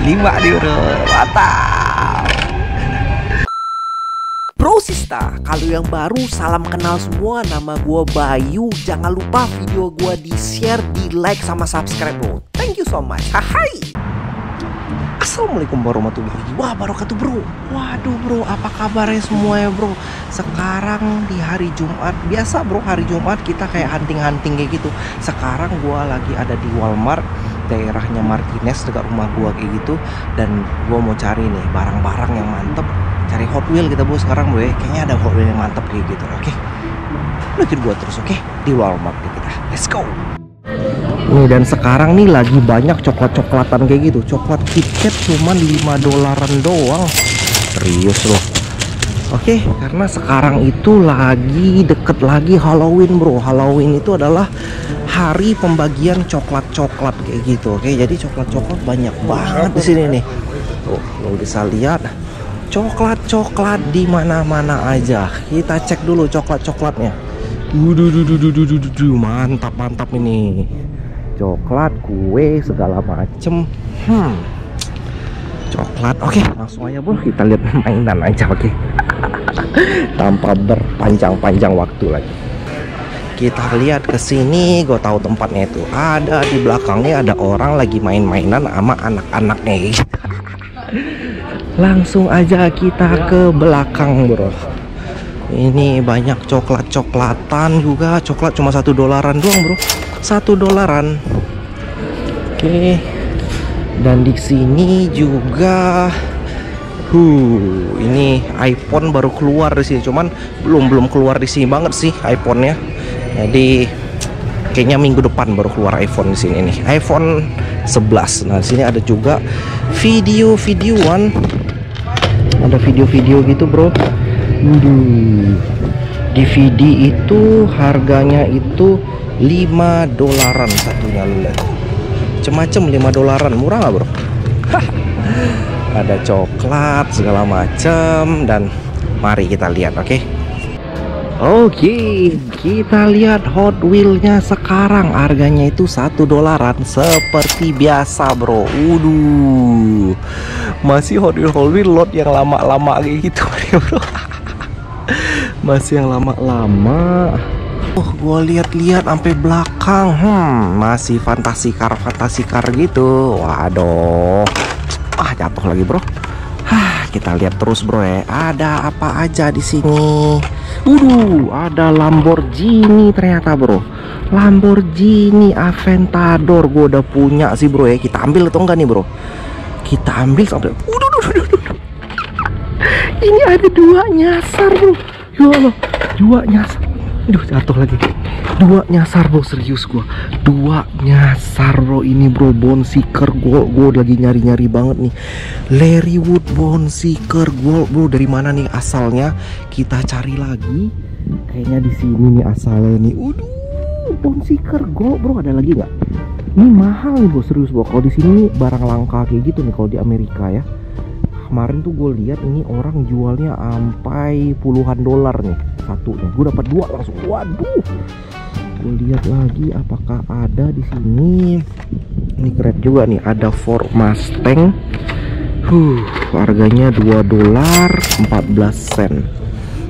5 nih bro, mantap. Bro Sista, kalau yang baru salam kenal semua, nama gua Bayu. Jangan lupa video gua di share, di like sama subscribe bro. Thank you so much. Hai. Assalamualaikum warahmatullahi wabarakatuh bro. Waduh bro, apa kabarnya semua ya bro? Sekarang di hari Jumat, biasa bro, hari Jumat kita kayak hunting-hunting kayak gitu. Sekarang gua lagi ada di Walmart, daerahnya Martinez, dekat rumah gua kayak gitu. Dan gua mau cari nih barang-barang yang mantep. Cari Hot Wheel kita bro sekarang bro ya. Kayaknya ada Hot Wheel yang mantep kayak gitu. Oke, ikutin gua terus oke? Di Walmart kita. Let's go. Nih, dan sekarang nih lagi banyak coklat-coklatan kayak gitu. Coklat KitKat cuman $5 doang. Serius loh. Oke, karena sekarang itu lagi deket lagi Halloween bro. Halloween itu adalah hari pembagian coklat-coklat kayak gitu. Oke, jadi coklat-coklat banyak banget di sini nih. Tuh, lo bisa lihat coklat-coklat di mana-mana aja. Kita cek dulu coklat-coklatnya. Mantap ini. Coklat, kue, segala macem. Coklat. Oke, langsung aja bro, kita lihat mainan aja. Oke. Tanpa berpanjang-panjang waktu lagi. Kita lihat ke sini, gue tahu tempatnya itu. Ada di belakangnya ada orang lagi main-mainan sama anak-anaknya. Langsung aja kita ke belakang bro. Ini banyak coklat-coklatan juga. Coklat cuma $1 doang bro. $1. Oke. Dan di sini juga ini iPhone baru keluar di sini. Cuman belum keluar di sini banget sih iPhone-nya. Jadi kayaknya minggu depan baru keluar iPhone di sini nih. iPhone 11. Nah, di sini ada juga video-videoan. Ada video-video gitu, bro. DVD itu harganya itu $5 satunya. Macem-macem $5, murah nggak bro? Ada coklat segala macem. Dan mari kita lihat. Oke, kita lihat Hot Wheel-nya sekarang. Harganya itu $1 seperti biasa bro. Masih Hot Wheel lot yang lama-lama kayak gitu bro. Masih yang lama-lama. Gue lihat-lihat sampai belakang. Masih fantasi car gitu. Waduh. Jatuh lagi bro. Kita lihat terus bro ya. Ada apa aja di sini? Ada Lamborghini ternyata bro. Lamborghini Aventador. Gue udah punya sih bro ya. Kita ambil atau enggak nih bro? Kita ambil sampai. Ini ada 2 nyasar bro. Ya Allah, 2 nyasar. Jatuh lagi. 2 nyasar bro, serius gua. 2 nyasar bro, ini bro Bone Seeker Gold. Gua lagi nyari-nyari banget nih. Larrywood Bone Seeker Gold bro, dari mana nih asalnya? Kita cari lagi. Kayaknya di sini nih asalnya nih. Bone Seeker Gold bro, ada lagi nggak? Ini mahal nih bro, serius bro. Kalau di sini barang langka kayak gitu nih kalau di Amerika ya. Kemarin tuh gue lihat ini orang jualnya sampai puluhan dolar nih satunya. Gue dapat 2 langsung. Waduh. Gue lihat lagi apakah ada di sini. Ini keren juga nih, ada Ford Mustang. Harganya $2.14.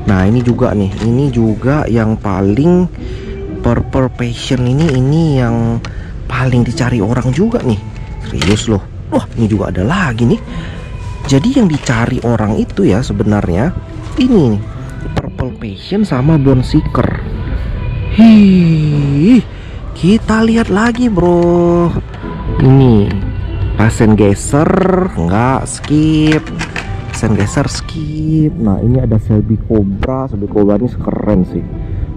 Nah, ini juga nih. Ini juga yang paling Purple Passion ini yang paling dicari orang juga nih. Serius loh. Wah, ini juga ada lagi nih. Jadi yang dicari orang itu ya sebenarnya ini nih, Purple Passion sama Bone Seeker. Kita lihat lagi bro. Ini Passengger enggak, skip. Passengger skip. Nah, ini ada Shelby Cobra. Shelby Cobra ini keren sih.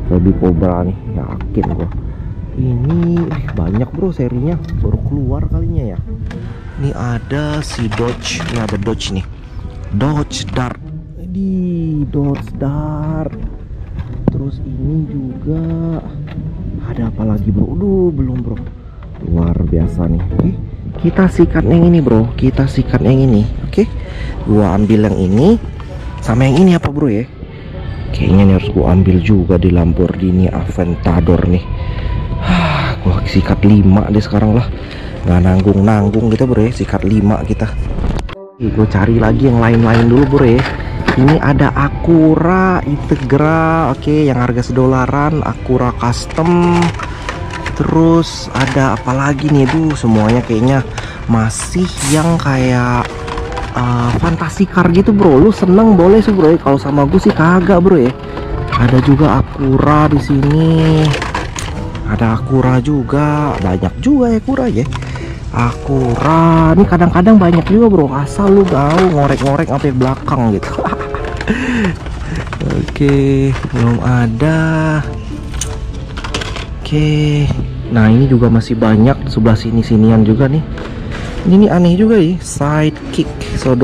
Shelby Cobra nih, yakin gua. Ini banyak bro serinya, baru keluar kalinya ya. Ini ada si Dodge. Ini ada Dodge nih, Dodge Dart. Dodge Dart. Terus ini juga ada apa lagi bro? Belum bro. Luar biasa nih. Kita sikat yang ini bro. Kita sikat yang ini. Gua ambil yang ini sama yang ini apa bro ya? Kayaknya ini harus gua ambil juga di Lamborghini Aventador nih. Gua sikat 5 deh sekarang lah. nggak nanggung gitu bro ya, sikat 5 kita. Gue cari lagi yang lain-lain dulu bro ya. Ini ada Acura Integra, oke, yang harga $1, Acura Custom. Terus ada apa lagi nih? Semuanya kayaknya masih yang kayak fantasi car gitu bro. Lu seneng boleh sih bro ya. Kalau sama gue sih kagak bro ya. Ada juga Acura di sini. Ada Acura juga, banyak juga ya Acura ya. Acura ini kadang-kadang banyak juga bro, asal lu tahu ngorek-ngorek sampai belakang gitu. Oke, belum ada. Oke, nah ini juga masih banyak sebelah sinian juga nih. Ini aneh juga ya, Sidekick $1.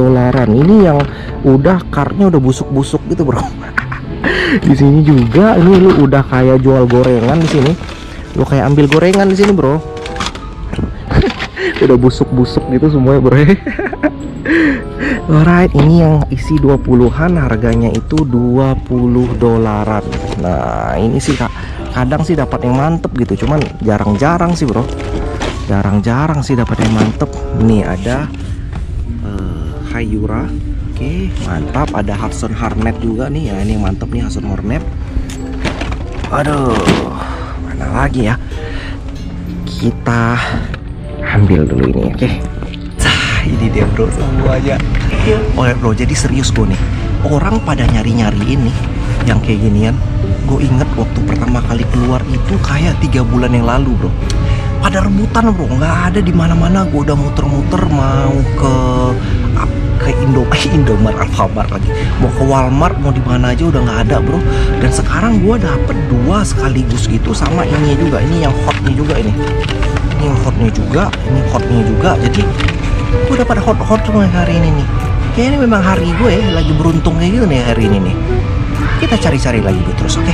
Ini yang udah karnya udah busuk-busuk gitu bro. Di sini juga ini lu udah kayak jual gorengan di sini. Lu kayak ambil gorengan di sini bro. Udah busuk-busuk gitu semuanya bro. Alright, ini yang isi 20-an, harganya itu $20. Nah ini sih kadang sih dapat yang mantep gitu, cuman jarang-jarang sih bro, jarang-jarang sih dapat yang mantep. Nih ada Hyura, oke, mantap. Ada Hudson Hornet juga nih ya, ini yang mantep nih Hudson Hornet. Aduh, mana lagi ya, kita ambil dulu ini, oke. Ini dia bro semuanya. Oke bro, jadi serius gue nih, orang pada nyari-nyari ini yang kayak ginian. Gue inget waktu pertama kali keluar itu kayak 3 bulan yang lalu bro. Pada rebutan bro, nggak ada di mana-mana. Gue udah muter-muter mau ke Indomart, Alfamart lagi, mau ke Walmart, mau di mana aja udah nggak ada bro. Dan sekarang gue dapet 2 sekaligus gitu, sama ini juga, ini yang hotnya juga ini yang hotnya juga, ini hotnya juga. Jadi gue dapat hot semua hari ini nih. Kayaknya ini memang hari gue ya, lagi beruntung kayak gitu nih hari ini nih. Kita cari-cari lagi gue terus, oke?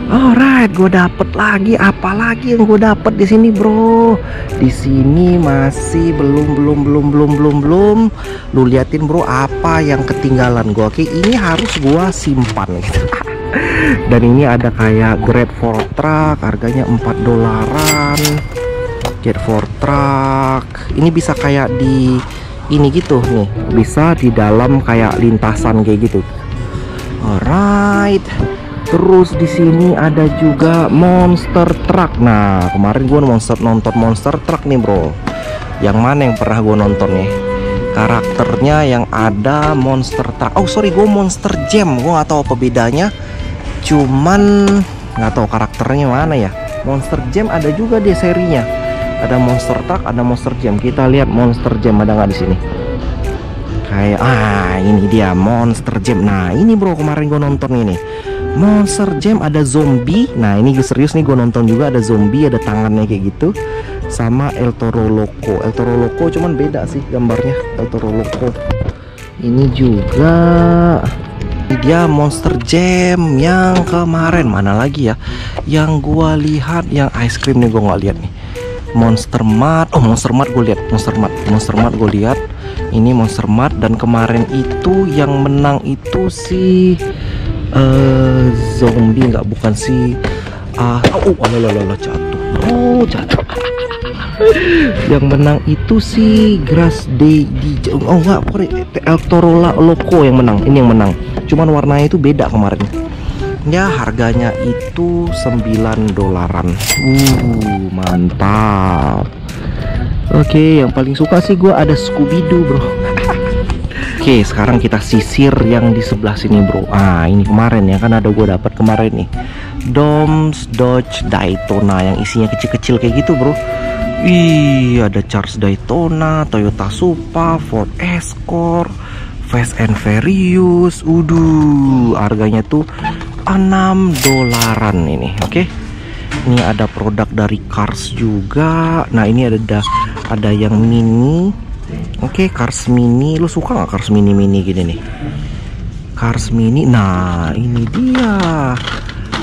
Alright, gue dapet lagi. Apa lagi yang gue dapet di sini bro? Di sini masih belum. Lu liatin bro, apa yang ketinggalan gue? Oke, ini harus gue simpan gitu. Dan ini ada kayak Great for Truck, harganya $4. Jet for Truck ini bisa kayak di ini gitu nih, bisa di dalam kayak lintasan kayak gitu. Alright, terus di sini ada juga Monster Truck. Nah kemarin gue nonton Monster Truck nih bro. Yang mana yang pernah gue nonton nih? Karakternya yang ada Monster Truck. Oh sorry, gue Monster Jam. Gue nggak tahu apa bedanya. Cuman nggak tahu karakternya mana ya. Monster Jam ada juga di serinya. Ada Monster Truck, ada Monster Jam. Kita lihat Monster Jam ada nggak di sini? Kayak ini dia Monster Jam. Nah ini bro, kemarin gue nonton ini Monster Jam, ada zombie. Nah ini gue serius nih, gue nonton juga ada zombie, ada tangannya kayak gitu. Sama El Toro Loco. El Toro Loco cuman beda sih gambarnya. El Toro Loco ini juga. Ini dia Monster Jam yang kemarin. Mana lagi ya yang gue lihat? Yang ice cream nih gue nggak lihat nih. Monster Mart. Oh Monster Mart gue lihat. Monster Mart gue lihat. Ini Monster Mart. Dan kemarin itu yang menang itu si zombie, nggak, bukan si jatuh. Yang menang itu si Grass Day di enggak, El Toro Loco yang menang. Ini yang menang, cuman warnanya itu beda kemarin ya. Harganya itu $9. Mantap. Oke, yang paling suka sih gue ada Scooby-Doo bro. Oke, sekarang kita sisir yang di sebelah sini bro. Ini kemarin ya kan ada gue dapat kemarin nih Doms Dodge Daytona yang isinya kecil-kecil kayak gitu bro. Ada Charles Daytona, Toyota Supra, Ford Escort, Fast and Furious. Harganya tuh $6 ini. Oke. Ini ada produk dari Cars juga. Nah ini ada yang mini. Oke, Cars mini. Lu suka nggak Cars mini gini nih? Cars mini. Nah ini dia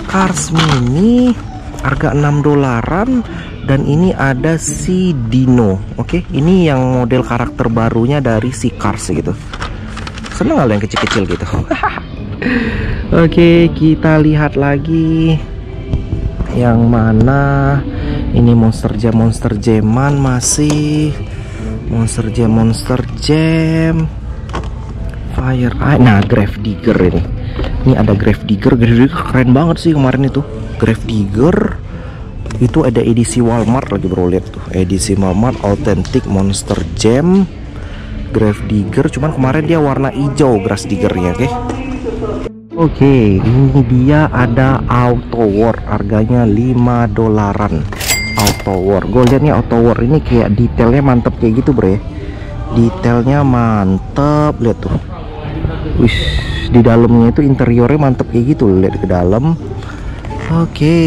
Cars mini, harga $6. Dan ini ada si Dino. Oke, ini yang model karakter barunya dari si Cars gitu. Seneng gak lo yang kecil-kecil gitu? Oke, kita lihat lagi yang mana. Ini Monster Jam-an masih. Monster Jam Fire Eye. Nah, Grave Digger ini. Ini ada Grave Digger keren banget sih kemarin itu. Grave Digger itu ada edisi Walmart lagi bro, lihat tuh. Edisi Walmart Authentic Monster Jam Grave Digger, cuman kemarin dia warna hijau Grass Diggernya, oke. Oke, ini dia ada Auto War, harganya $5. Auto War, gue lihat nih Auto War ini kayak detailnya mantep kayak gitu bro ya. Detailnya mantep, lihat tuh. Wih, di dalamnya itu interiornya mantep kayak gitu, lihat ke dalam. Oke,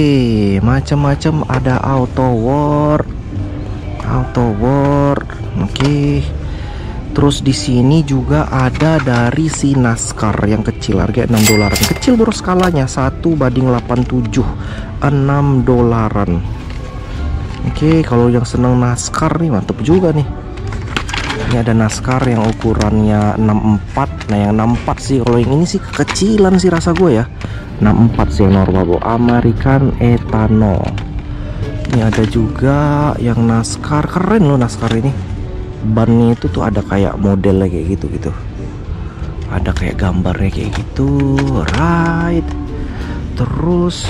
macam-macam ada Auto War. Oke. Terus di sini juga ada dari si NASCAR yang kecil, harga $6. Kecil bro skalanya, 1:87, $6. Oke, kalau yang seneng NASCAR nih mantep juga nih. Ini ada NASCAR yang ukurannya 64. Nah, yang 64 sih, kalau yang ini sih kekecilan sih rasa gue ya. 64 sih yang normal bro, American Ethanol. Ini ada juga yang NASCAR, keren loh NASCAR ini. Bannya itu tuh ada kayak modelnya kayak gitu. Ada kayak gambarnya kayak gitu, right. Terus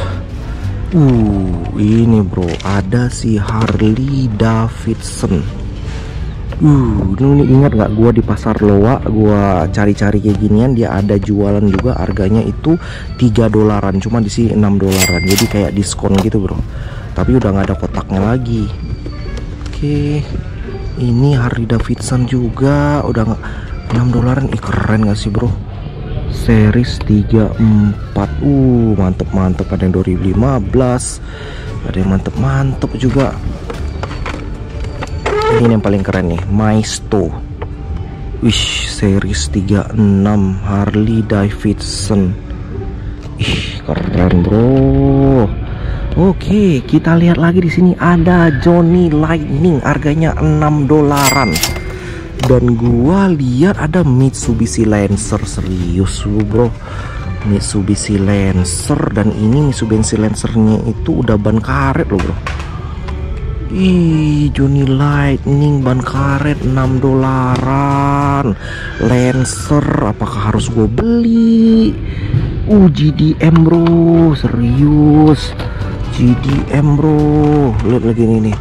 ini bro, ada si Harley Davidson. Ini ingat nggak, gua di pasar Loa gua cari-cari kayak ginian, dia ada jualan juga, harganya itu $3, cuma di sini $6. Jadi kayak diskon gitu bro, tapi udah nggak ada kotaknya lagi. Oke, ini Harley Davidson juga udah nggak, $6. Ih, keren gak sih bro, series 34. Mantep, ada yang 2015, ada yang mantep juga. Ini yang paling keren nih, Maisto. Wish, series 36 Harley Davidson. Ih, keren bro. Oke, kita lihat lagi di sini ada Johnny Lightning, harganya $6. Dan gua lihat ada Mitsubishi Lancer, serius lu bro. Mitsubishi Lancer, dan ini Mitsubishi Lancernya itu udah ban karet loh bro. Ih, Johnny Lightning ban karet $6. Lancer, apakah harus gue beli? GDM bro, serius. GDM bro, lihat lagi ini nih.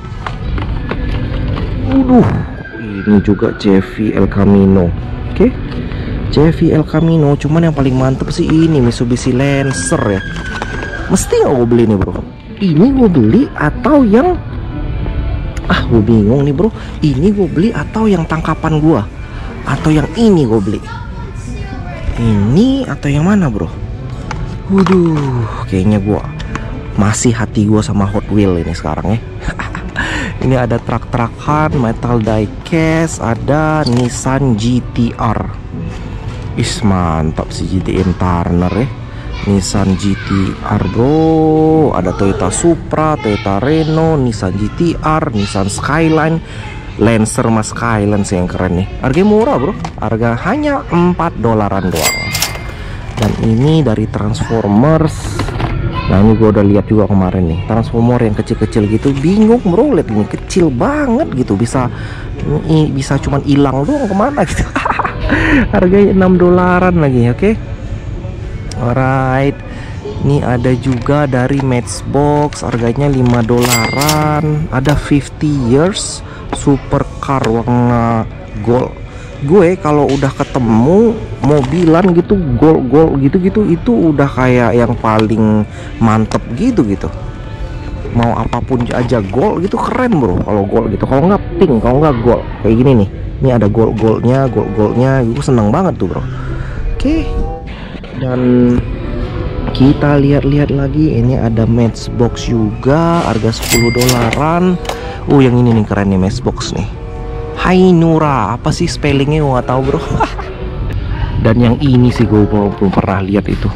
Ini juga Chevy El Camino. Oke, Chevy El Camino, cuman yang paling mantep sih ini Mitsubishi Lancer ya. Mesti nggak gue beli nih bro? Ini gue beli atau yang gue bingung nih bro, ini gue beli atau yang tangkapan gue, atau yang ini gue beli, ini atau yang mana bro? Kayaknya gue masih hati gue sama Hot Wheel ini sekarang ya. Ini ada truk-trukan, metal diecast, ada Nissan GT-R. Mantap sih GT-R Turner ya. Nissan GT-R bro, ada Toyota Supra, Toyota Reno, Nissan GT-R, Nissan Skyline, Lancer mas Skyline sih yang keren nih. Harganya murah bro, harga hanya $4 doang. Dan ini dari Transformers. Nah, ini gue udah lihat juga kemarin nih, Transformer yang kecil-kecil gitu. Bingung bro, lihat ini kecil banget gitu, bisa cuman hilang doang kemana gitu. Harganya $6 lagi, oke. Alright, ini ada juga dari Matchbox, harganya $5. Ada 50 years supercar warna gold. Gue kalau udah ketemu mobilan gitu gold gitu itu udah kayak yang paling mantep gitu. Mau apapun aja gold gitu, keren bro kalau gold gitu. Kalau nggak pink, kalau nggak gold kayak gini nih. Ini ada goldnya, gue seneng banget tuh bro. Oke. Dan kita lihat-lihat lagi, ini ada Matchbox juga, harga $10. Yang ini nih keren nih Matchbox nih, Hainura, apa sih spellingnya gue nggak tahu bro. Dan yang ini sih gue belum pernah lihat itu,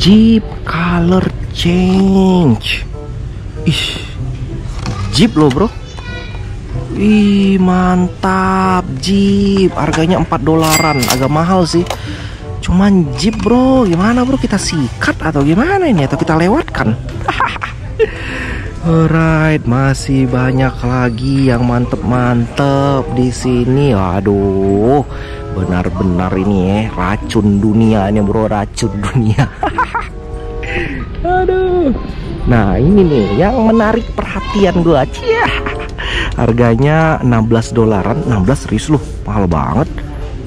Jeep Color Change. Jeep loh bro. Mantap, Jeep, harganya $4, agak mahal sih. Cuman Jeep bro, gimana bro, kita sikat atau gimana ini, atau kita lewatkan? Alright, masih banyak lagi yang mantep-mantep di sini. Aduh, benar-benar ini racun dunia ini bro, racun dunia. Aduh. Nah ini nih yang menarik perhatian gua. Cia. Harganya 16 dolaran. 16 serius loh, mahal banget.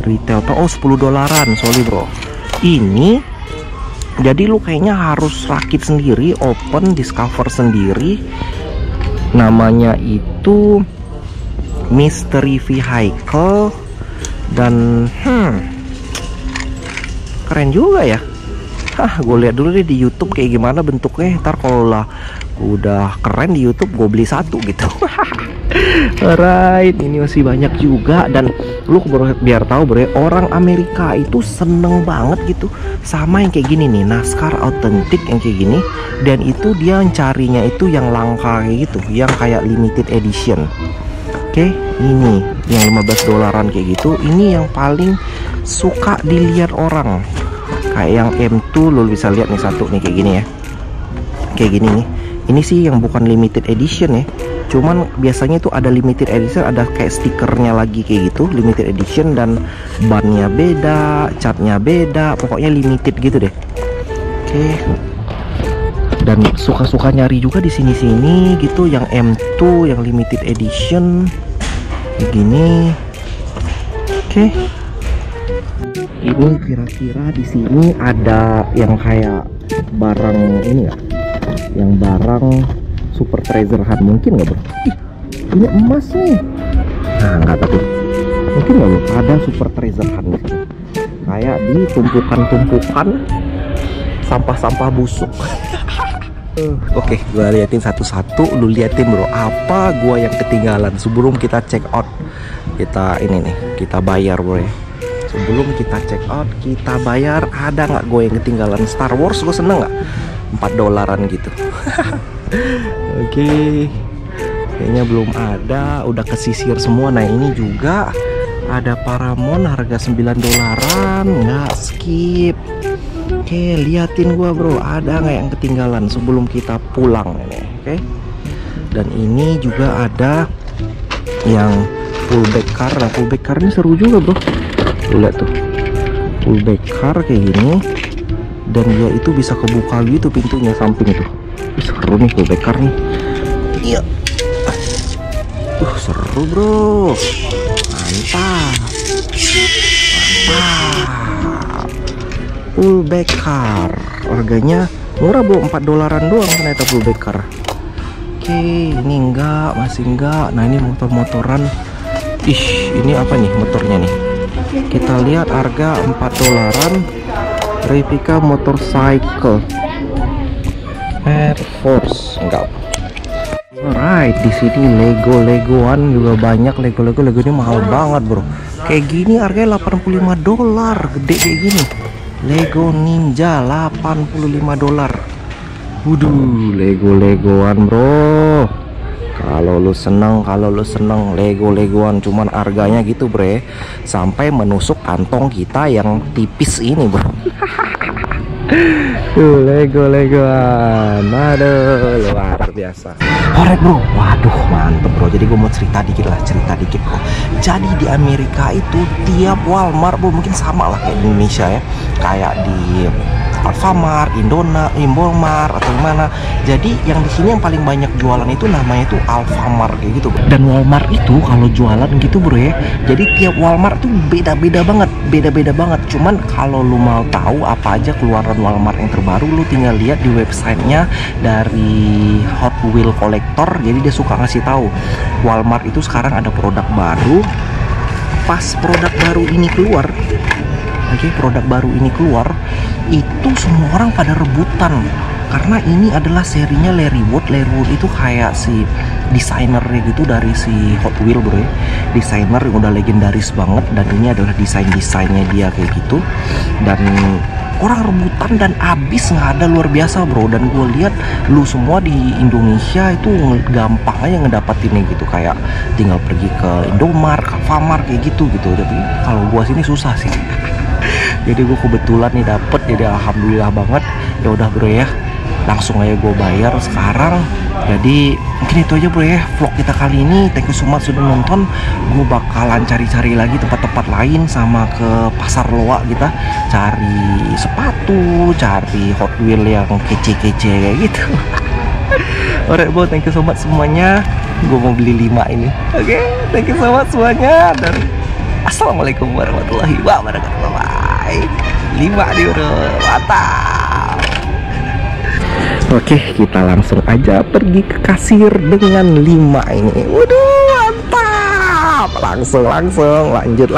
Retail tuh 10 dolaran, sorry bro. Ini jadi lu kayaknya harus rakit sendiri, open, discover sendiri. Namanya itu Mystery Vehicle. Dan keren juga ya. Gue lihat dulu deh di YouTube kayak gimana bentuknya. Ntar kalau lah udah keren di YouTube gue beli satu gitu. Alright, ini masih banyak juga. Dan lu biar tahu bro, orang Amerika itu seneng banget gitu sama yang kayak gini nih, NASCAR autentik yang kayak gini. Dan itu dia carinya itu yang langka kayak gitu, yang kayak limited edition. Oke, ini yang 15 dolaran kayak gitu. Ini yang paling suka dilihat orang. Kayak yang M2 lu bisa lihat nih, satu nih kayak gini ya. Kayak gini nih. Ini sih yang bukan limited edition ya. Cuman biasanya itu ada limited edition, ada kayak stikernya lagi kayak gitu, limited edition, dan bannya beda, catnya beda, pokoknya limited gitu deh. Oke. Dan suka-suka nyari juga di sini-sini gitu yang M2 yang limited edition begini. Oke. Ini kira-kira di sini ada yang kayak barang ini nggak? Yang barang super treasure hunt mungkin nggak bro? Ih, ini emas nih. Nah nggak tahu, mungkin nggak bro ada super treasure hunt di sini. Kayak di tumpukan-tumpukan sampah-sampah busuk. Oke, gua liatin satu-satu, lu liatin bro apa gua yang ketinggalan sebelum kita check out. Kita ini nih, kita bayar bro ya. Sebelum kita check out, kita bayar. Ada nggak gue yang ketinggalan? Star Wars gue seneng nggak? 4 dolaran gitu. Oke, kayaknya belum ada, udah kesisir semua. Nah ini juga ada Paramount harga 9 dolaran, nggak skip. Oke, liatin gua bro, ada nggak yang ketinggalan sebelum kita pulang ini. Oke, dan ini juga ada yang fullback car. Nah fullback car ini seru juga bro. Lihat tuh, fullback car kayak gini, dan dia itu bisa kebuka gitu pintunya samping itu. Seru nih fullback car nih. Iya. Seru bro. Mantap. Mantap. Fullback car. Harganya murah bro, 4 dolaran doang ternyata fullback car. Oke, ini enggak, masih enggak. Nah ini motor-motoran. Ih, ini apa nih motornya nih? Kita lihat harga 4 dolaran. Replika motorcycle Air Force enggak. Alright, di sini Legoan juga banyak. Lego ini mahal banget bro. Kayak gini harganya 85 dolar, gede kayak gini. Lego Ninja 85 dolar. Waduh, Legoan bro. Kalau lu seneng Legoan, cuman harganya gitu bre, sampai menusuk kantong kita yang tipis ini bro. Tuh Legoan, aduh luar biasa. Alright bro, waduh mantep bro. Jadi gue mau cerita dikit bro. Jadi di Amerika itu tiap Walmart bro, mungkin sama lah kayak di Indonesia ya, kayak di Alfamart, Indomart atau gimana. Jadi yang di sini yang paling banyak jualan itu namanya itu Alfamart kayak gitu bro. Dan Walmart itu kalau jualan gitu bro ya, jadi tiap Walmart tuh beda-beda banget. Cuman kalau lu mau tahu apa aja keluaran Walmart yang terbaru, lu tinggal lihat di websitenya dari Hot Wheel Collector. Jadi dia suka ngasih tahu Walmart itu sekarang ada produk baru. Pas produk baru ini keluar, produk baru ini keluar, itu semua orang pada rebutan karena ini adalah serinya Larry Wood. Larry Wood itu kayak si desainernya gitu dari si Hot Wheel bro ya. Desainer yang udah legendaris banget, dan ini adalah desainnya dia kayak gitu. Dan orang rebutan dan abis nggak ada, luar biasa bro. Dan gue lihat lu semua di Indonesia itu gampang aja ngedapatinnya gitu, kayak tinggal pergi ke Indomart, ke Alfamart kayak gitu. Tapi kalau gua sini susah sih. Jadi gue kebetulan nih dapet, jadi alhamdulillah banget. Ya udah bro ya, langsung aja gue bayar sekarang. Jadi mungkin itu aja bro ya vlog kita kali ini. Thank you so much sudah nonton. Gue bakalan cari-cari lagi tempat-tempat lain sama ke pasar loa kita, cari sepatu, cari Hot Wheel yang kece-kece kayak gitu. Alright bro, thank you so much semuanya. Gue mau beli 5 ini. Oke, thank you so much semuanya. Dan assalamualaikum warahmatullahi wabarakatuh. Bye. 5 nih bro, mantap. Oke, kita langsung aja pergi ke kasir dengan 5 ini. Waduh, mantap. Langsung lanjut.